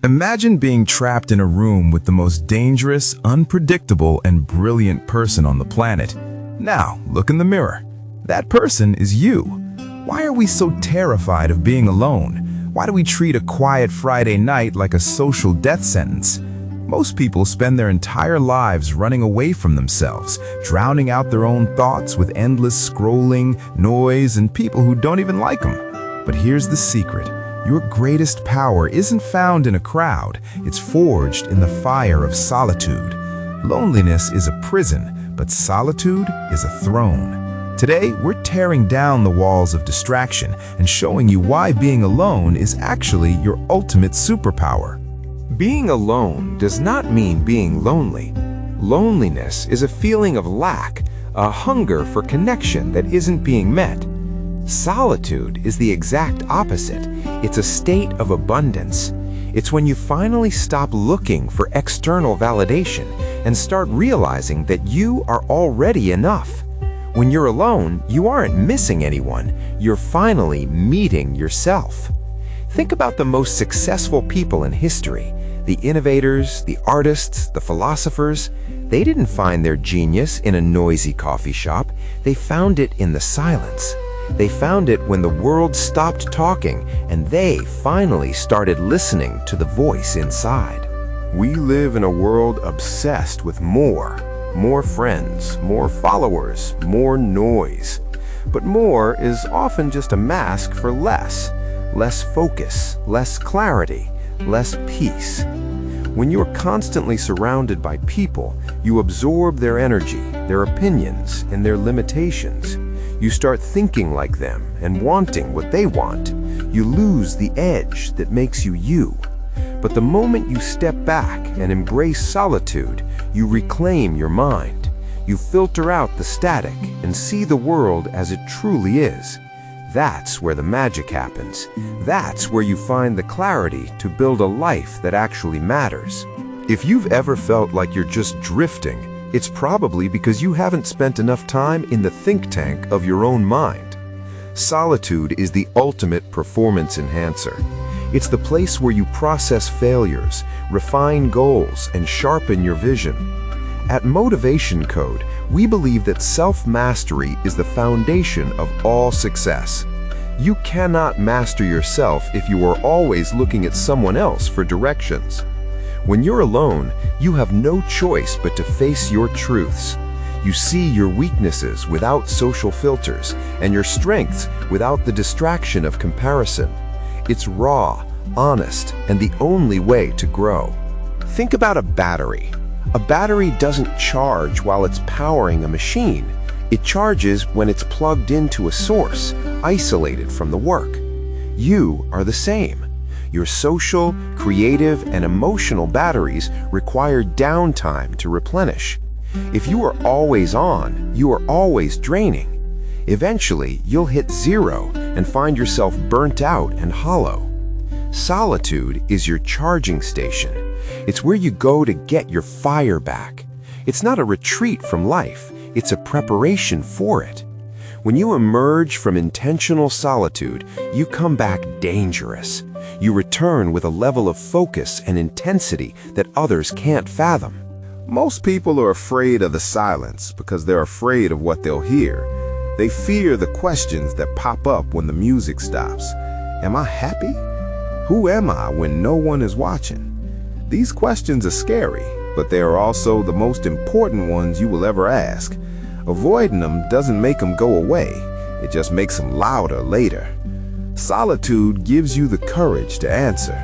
Imagine being trapped in a room with the most dangerous, unpredictable, and brilliant person on the planet. Now, look in the mirror. That person is you. Why are we so terrified of being alone? Why do we treat a quiet Friday night like a social death sentence? Most people spend their entire lives running away from themselves, drowning out their own thoughts with endless scrolling, noise, and people who don't even like them. But here's the secret. Your greatest power isn't found in a crowd, it's forged in the fire of solitude. Loneliness is a prison, but solitude is a throne. Today, we're tearing down the walls of distraction and showing you why being alone is actually your ultimate superpower. Being alone does not mean being lonely. Loneliness is a feeling of lack, a hunger for connection that isn't being met. Solitude is the exact opposite. It's a state of abundance. It's when you finally stop looking for external validation and start realizing that you are already enough. When you're alone, you aren't missing anyone. You're finally meeting yourself. Think about the most successful people in history. The innovators, the artists, the philosophers. They didn't find their genius in a noisy coffee shop. They found it in the silence. They found it when the world stopped talking and they finally started listening to the voice inside. We live in a world obsessed with more friends, more followers, more noise. But more is often just a mask for less focus, less clarity, less peace. When you're constantly surrounded by people, you absorb their energy, their opinions, and their limitations. You start thinking like them and wanting what they want. You lose the edge that makes you you. But the moment you step back and embrace solitude, you reclaim your mind. You filter out the static and see the world as it truly is. That's where the magic happens. That's where you find the clarity to build a life that actually matters. If you've ever felt like you're just drifting, it's probably because you haven't spent enough time in the think tank of your own mind. Solitude is the ultimate performance enhancer. It's the place where you process failures, refine goals, and sharpen your vision. At Motivation Code, we believe that self-mastery is the foundation of all success. You cannot master yourself if you are always looking at someone else for directions. When you're alone, you have no choice but to face your truths. You see your weaknesses without social filters and your strengths without the distraction of comparison. It's raw, honest, and the only way to grow. Think about a battery. A battery doesn't charge while it's powering a machine. It charges when it's plugged into a source, isolated from the work. You are the same. Your social, creative, and emotional batteries require downtime to replenish. If you are always on, you are always draining. Eventually, you'll hit zero and find yourself burnt out and hollow. Solitude is your charging station. It's where you go to get your fire back. It's not a retreat from life, it's a preparation for it. When you emerge from intentional solitude, you come back dangerous. You return with a level of focus and intensity that others can't fathom. Most people are afraid of the silence because they're afraid of what they'll hear. They fear the questions that pop up when the music stops. Am I happy? Who am I when no one is watching? These questions are scary, but they are also the most important ones you will ever ask. Avoiding them doesn't make them go away. It just makes them louder later. Solitude gives you the courage to answer.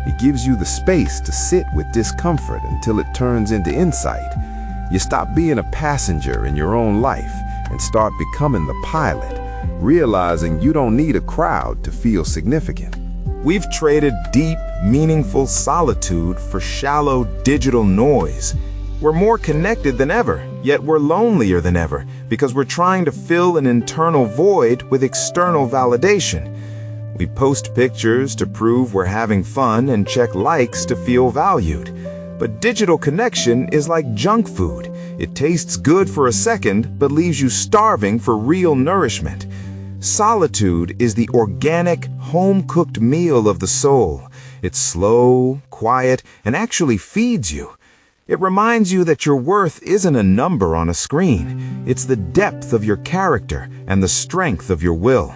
It gives you the space to sit with discomfort until it turns into insight. You stop being a passenger in your own life and start becoming the pilot, realizing you don't need a crowd to feel significant. We've traded deep, meaningful solitude for shallow digital noise. We're more connected than ever, yet we're lonelier than ever because we're trying to fill an internal void with external validation. We post pictures to prove we're having fun and check likes to feel valued. But digital connection is like junk food. It tastes good for a second, but leaves you starving for real nourishment. Solitude is the organic, home-cooked meal of the soul. It's slow, quiet, and actually feeds you. It reminds you that your worth isn't a number on a screen. It's the depth of your character and the strength of your will.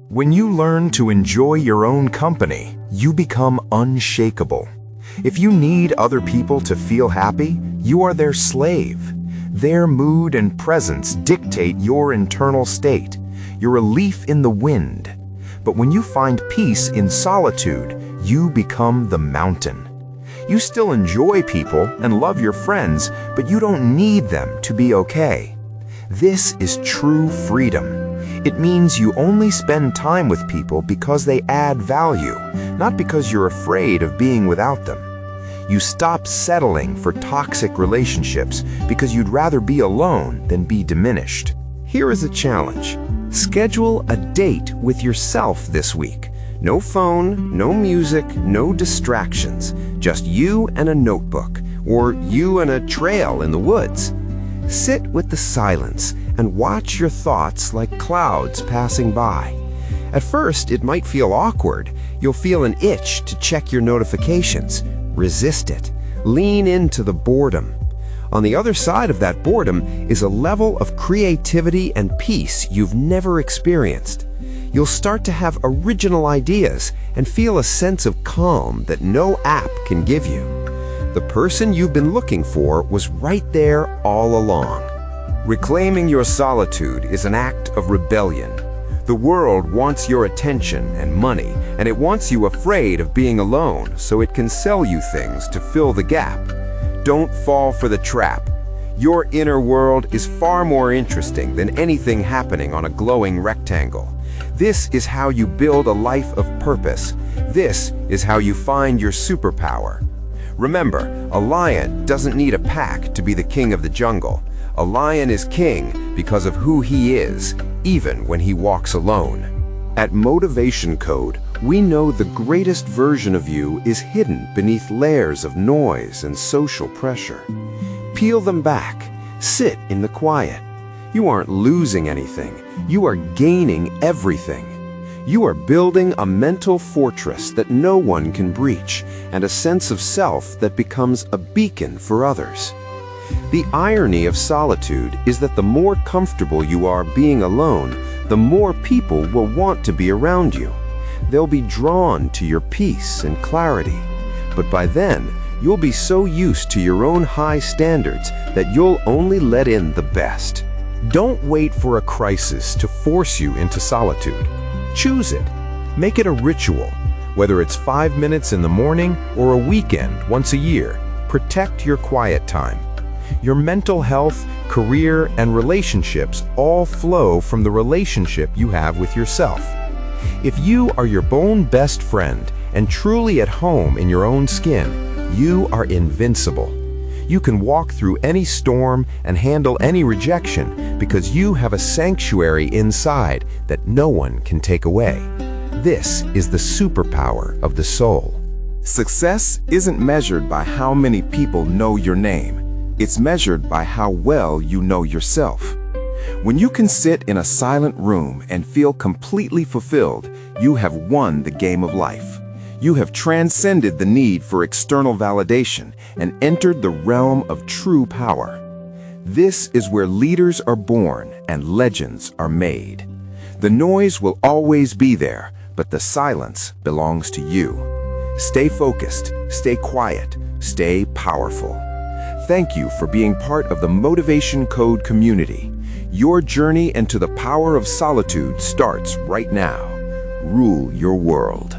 When you learn to enjoy your own company, you become unshakable. If you need other people to feel happy, you are their slave. Their mood and presence dictate your internal state. You're a leaf in the wind. But when you find peace in solitude, you become the mountain. You still enjoy people and love your friends, but you don't need them to be okay. This is true freedom. It means you only spend time with people because they add value, not because you're afraid of being without them. You stop settling for toxic relationships because you'd rather be alone than be diminished. Here is a challenge. Schedule a date with yourself this week. No phone, no music, no distractions. Just you and a notebook, or you and a trail in the woods. Sit with the silence and watch your thoughts like clouds passing by. At first, it might feel awkward. You'll feel an itch to check your notifications. Resist it. Lean into the boredom. On the other side of that boredom is a level of creativity and peace you've never experienced. You'll start to have original ideas and feel a sense of calm that no app can give you. The person you've been looking for was right there all along. Reclaiming your solitude is an act of rebellion. The world wants your attention and money, and it wants you afraid of being alone, so it can sell you things to fill the gap. Don't fall for the trap. Your inner world is far more interesting than anything happening on a glowing rectangle. This is how you build a life of purpose. This is how you find your superpower. Remember, a lion doesn't need a pack to be the king of the jungle. A lion is king because of who he is, even when he walks alone. At Motivation Code, we know the greatest version of you is hidden beneath layers of noise and social pressure. Peel them back. Sit in the quiet. You aren't losing anything. You are gaining everything. You are building a mental fortress that no one can breach, and a sense of self that becomes a beacon for others. The irony of solitude is that the more comfortable you are being alone, the more people will want to be around you. They'll be drawn to your peace and clarity. But by then, you'll be so used to your own high standards that you'll only let in the best. Don't wait for a crisis to force you into solitude. Choose it. Make it a ritual. Whether it's 5 minutes in the morning or a weekend once a year, protect your quiet time. Your mental health, career, and relationships all flow from the relationship you have with yourself. If you are your own best friend and truly at home in your own skin, you are invincible. You can walk through any storm and handle any rejection because you have a sanctuary inside that no one can take away. This is the superpower of the soul. Success isn't measured by how many people know your name. It's measured by how well you know yourself. When you can sit in a silent room and feel completely fulfilled, you have won the game of life. You have transcended the need for external validation and entered the realm of true power. This is where leaders are born and legends are made. The noise will always be there, but the silence belongs to you. Stay focused, stay quiet, stay powerful. Thank you for being part of the Motivation Code community. Your journey into the power of solitude starts right now. Rule your world.